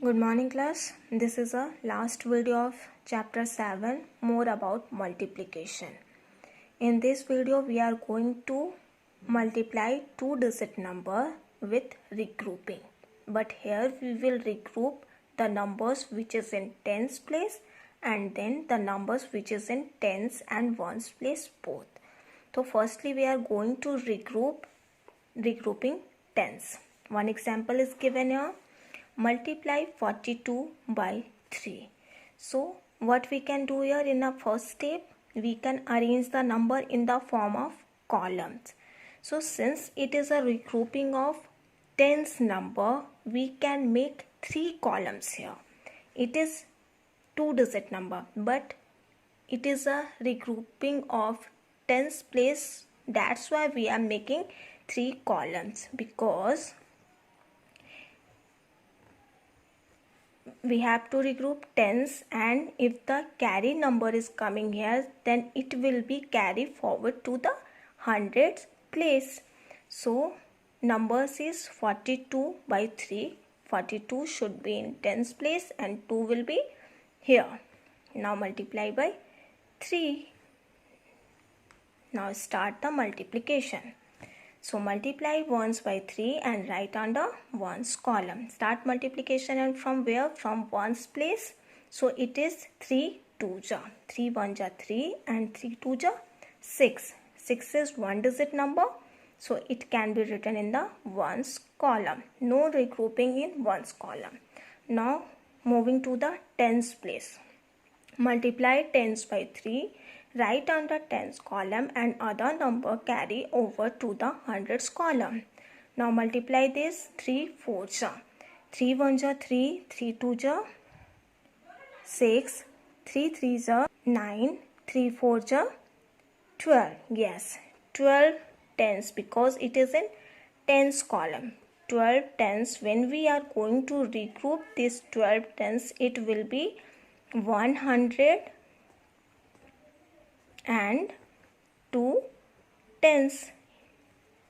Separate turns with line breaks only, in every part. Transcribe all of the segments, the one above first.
Good morning class. This is a last video of chapter 7, more about multiplication. In this video we are going to multiply two-digit number with regrouping. But here we will regroup the numbers which is in tens place and then the numbers which is in tens and ones place both. So firstly we are going to regrouping tens. One example is given here. Multiply 42 by 3. So what we can do here in the first step, we can arrange the number in the form of columns. So since it is a regrouping of tens number, we can make 3 columns here. It is two-digit number, but it is a regrouping of tens place. That's why we are making 3 columns, because we have to regroup tens, and if the carry number is coming here, then it will be carried forward to the hundreds place. So numbers is 42 by 3. 42 should be in tens place and 2 will be here. Now multiply by 3. Now start the multiplication. So multiply ones by 3 and write under ones column. Start multiplication, and from where? From ones place. So it is 3 2s are. 3 1s are 3 and 3 2s are 6. 6 is one digit number. So it can be written in the ones column. No regrouping in ones column. Now moving to the tens place. Multiply tens by 3. Write under tens column and other number carry over to the hundreds column. Now multiply this. 3 4s are. 3 1s are 3, 3 2s are 6, 3 3s are 9, 3 4s are 12. Yes, 12 tens, because it is in tens column. 12 tens. When we are going to regroup this 12 tens, it will be 100 and 2 tens.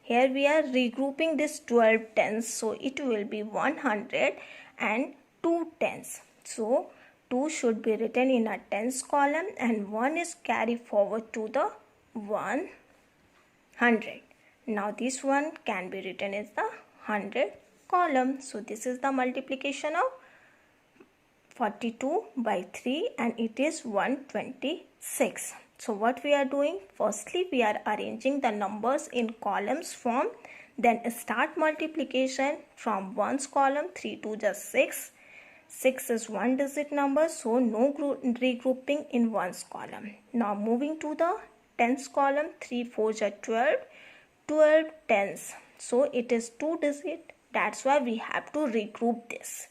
Here we are regrouping this 12 tens, so it will be 100 and 2 tens. So 2 should be written in a tens column and 1 is carried forward to the 100. Now this one can be written as the 100 column. So this is the multiplication of 42 by 3 and it is 126. So what we are doing? Firstly, we are arranging the numbers in columns form. Then start multiplication from ones column. 3 2s are 6. 6 is one digit number, so no regrouping in ones column. Now moving to the tens column. 3 4s are 12. 12 tens. So it is two digit. That's why we have to regroup this.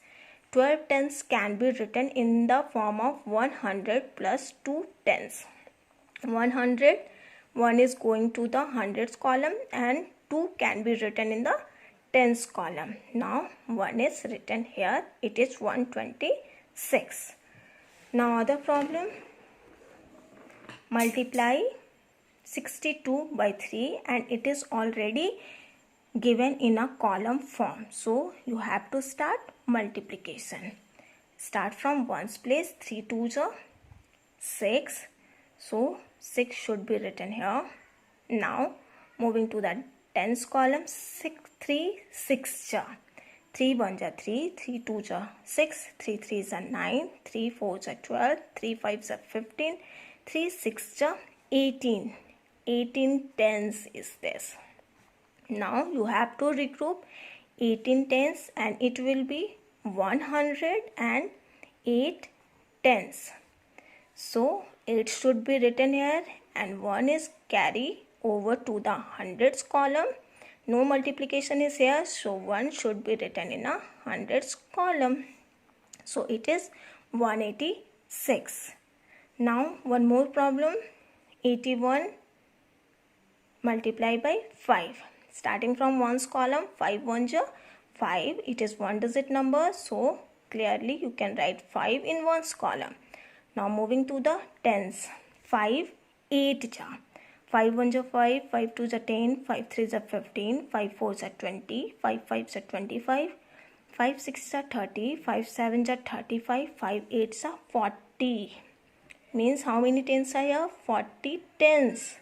12 tens can be written in the form of 100 plus 2 tens. 100, 1 is going to the hundreds column and 2 can be written in the tens column. Now 1 is written here. It is 126. Now other problem. Multiply 62 by 3 and it is already given in a column form. So you have to start multiplication. Start from ones place. 3 2s are 6. So 6 should be written here. Now moving to the tens column. 3 6 are. 3 1s are 3, 3 2s are 6, 3 3s are 9, 3 4s are 12, 3 5s are 15, 3 6s are 18. 18 tens is this. Now you have to regroup 18 tens and it will be 108 tens. So 8 should be written here and 1 is carried over to the hundreds column. No multiplication is here, so 1 should be written in a hundreds column. So it is 186. Now one more problem. 81 multiply by 5. Starting from ones column. 5 1s are 5. It is one digit number, so clearly you can write 5 in ones column. Now moving to the tens. 5 8 are. 5 1s are 5, 5 2s are 10, 5 3s are 15, 5 4s are 20, 5 5s are 25, 5 6 are 30, 5 7 are 35, 5 8 are 40. Means how many tens are here? 40 tens.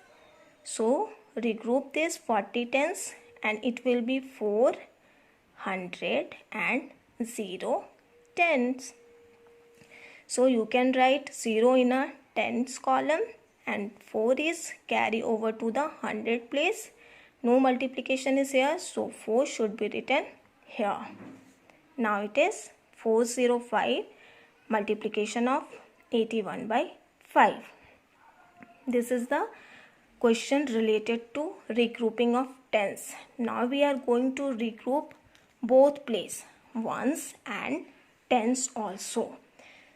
So regroup this 40 tens and it will be 400 and 0 tens. So you can write 0 in a tens column and 4 is carry over to the 100 place. No multiplication is here, so 4 should be written here. Now it is 405 multiplication of 81 by 5. This is the question related to regrouping of tens. Now we are going to regroup both place, ones and tens also.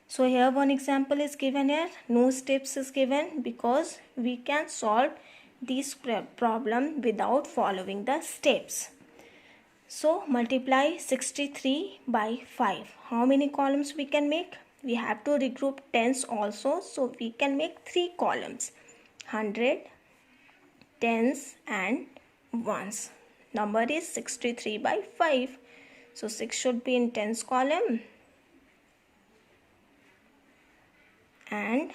So here one example is given here. No steps is given because we can solve this problem without following the steps. So multiply 63 by 5. How many columns we can make? We have to regroup tens also. So we can make 3 columns. 100, tens and ones. Number is 63 by 5. So 6 should be in tens column. And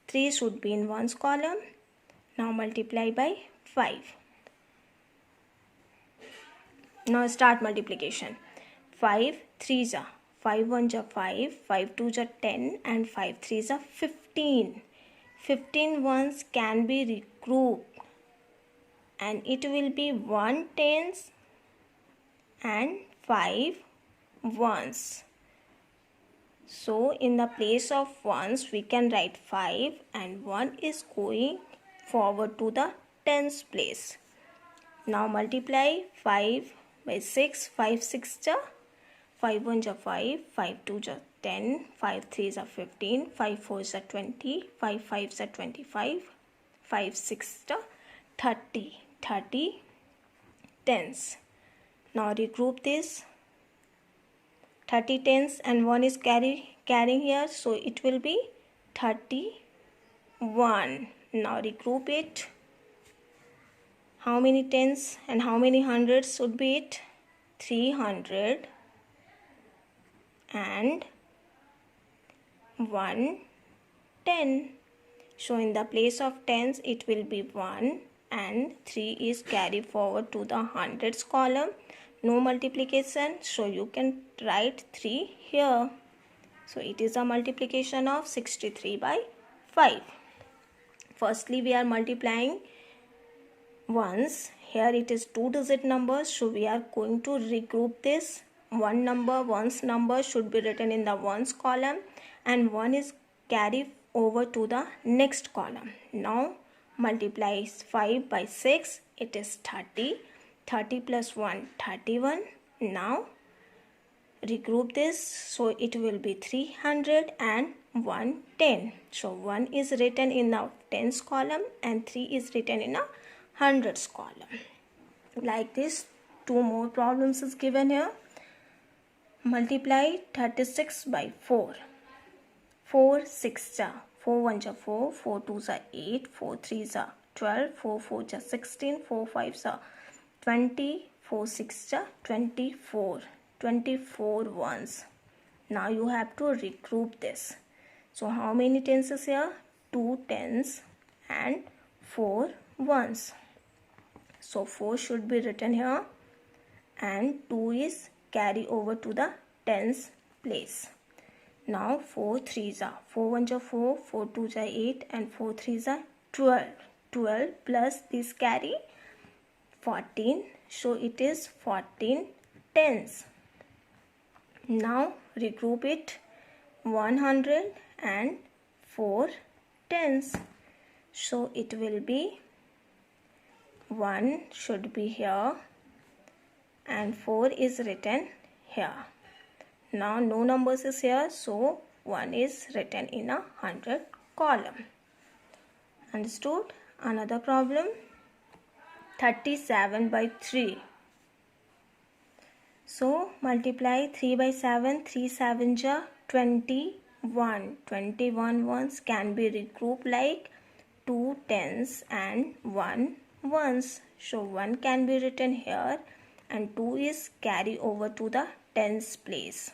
3 should be in ones column. Now multiply by 5. Now start multiplication. 5 3s are 5 1s are 5, 5 2s are 10 and 5 3s are 15. 15 ones can be regrouped and it will be 1 tens and 5 ones. So in the place of ones we can write 5 and 1 is going forward to the tens place. Now multiply 5 by 6, 5 6 are 5 1s are 5, 5 2s are 10, 5 3s are 15, 5 4s are 20, 5 5s are 25, 5 6s are 30, 30 tens. Now regroup this. 30 tens and 1 is carrying here, so it will be 31. Now regroup it. How many tens and how many hundreds would be it? 300 and 110. So in the place of tens it will be 1 and 3 is carried forward to the hundreds column. No multiplication, so you can write 3 here. So it is a multiplication of 63 by 5. Firstly we are multiplying ones. Here it is 2-digit numbers, so we are going to regroup this. One's number should be written in the ones column and 1 is carried over to the next column. Now multiply 5 by 6, it is 30. 30 plus 1, 31. Now regroup this, so it will be 300 and 110. So 1 is written in the tens column and 3 is written in a hundreds column. Like this, 2 more problems is given here. Multiply 36 by 4. 4 6 are 4 1s are 4, 4 2s are 8, 4 3s are 12, 4 4s are 16, 4 5s are 20, 4 6s are 24, 24 ones. Now you have to regroup this. So how many tens is here? 2 tens and 4 ones. So 4 should be written here and 2 is carry over to the tens place. Now 4 3s are 4 1s are 4, 4 2s are 8 and 4 3s are 12. 12 plus this carry 14, so it is 14 tens. Now regroup it. 100 and 4 tens, so it will be 1 should be here and 4 is written here. Now no numbers is here, so 1 is written in a 100 column. Understood? Another problem. 37 by 3. So multiply 3 by 7. 3 7s are 21. 21 ones can be regrouped like 2 tens and 1 ones. So 1 can be written here and 2 is carry over to the tens place.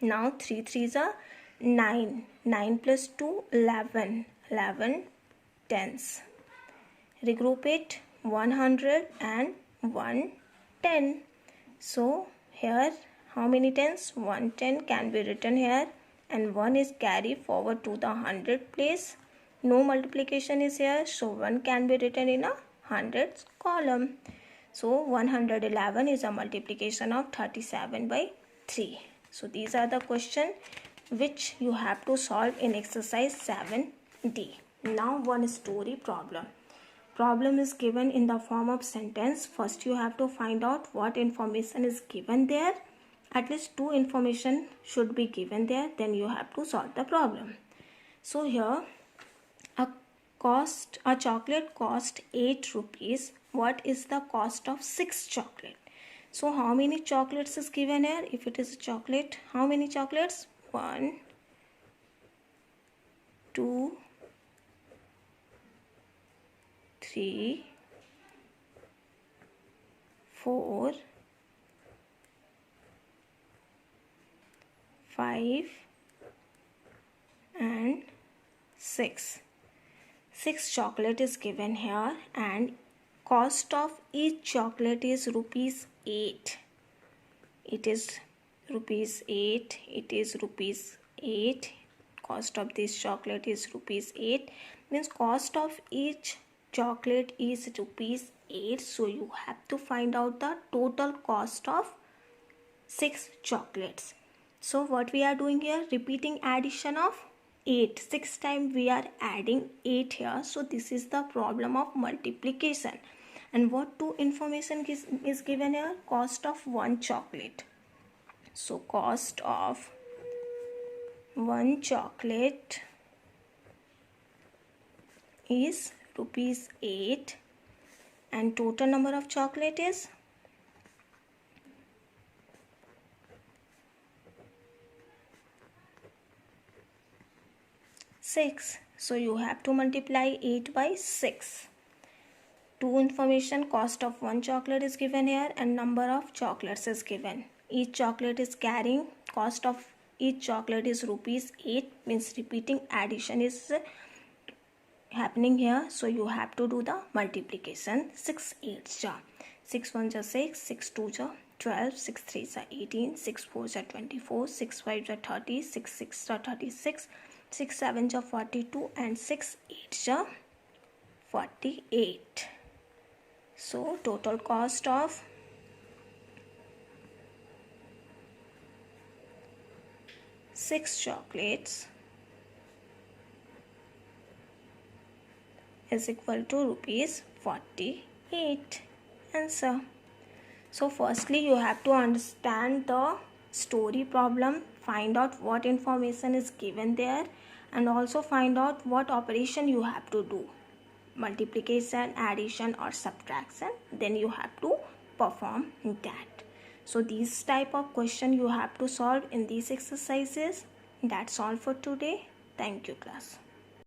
Now 3 3s are 9. 9 plus 2, 11. 11 tens. Regroup it, 100 and 110. So here how many tens? 110 can be written here, and 1 is carry forward to the 100 place. No multiplication is here, so 1 can be written in a hundreds column. So 111 is a multiplication of 37 by 3. So these are the questions which you have to solve in exercise 7D. Now one story problem. Problem is given in the form of sentence. First you have to find out what information is given there. At least 2 information should be given there. Then you have to solve the problem. So here a chocolate cost 8 rupees. What is the cost of 6 chocolate? So how many chocolates is given here? If it is a chocolate, how many chocolates? 1, 2, 3, 4, 5 and 6. 6 chocolate is given here, and cost of each chocolate is rupees 8. It is rupees 8. It is rupees 8. Cost of this chocolate is rupees 8. Means cost of each chocolate is rupees 8. So you have to find out the total cost of 6 chocolates. So what we are doing here? Repeating addition of 8. 6 times we are adding 8 here. So this is the problem of multiplication. And what 2 information is given here? Cost of 1 chocolate. So cost of 1 chocolate is rupees 8, and total number of chocolate is 6. So you have to multiply 8 by 6. 2 information, cost of 1 chocolate is given here, and number of chocolates is given. Each chocolate is carrying, cost of each chocolate is rupees 8. Means repeating addition is happening here. So you have to do the multiplication. 6 8s are 6 1s are 6, 6 2s are 12, 6 3s are 18, 6 4s are 24, 6 5s are 30, 6 6s are 36, 6 7s are 42, and 6 8s are 48. So total cost of 6 chocolates is equal to rupees 48. Answer. So firstly you have to understand the story problem, find out what information is given there, and also find out what operation you have to do, multiplication, addition or subtraction. Then you have to perform that. So these type of question you have to solve in these exercises. That's all for today. Thank you, class.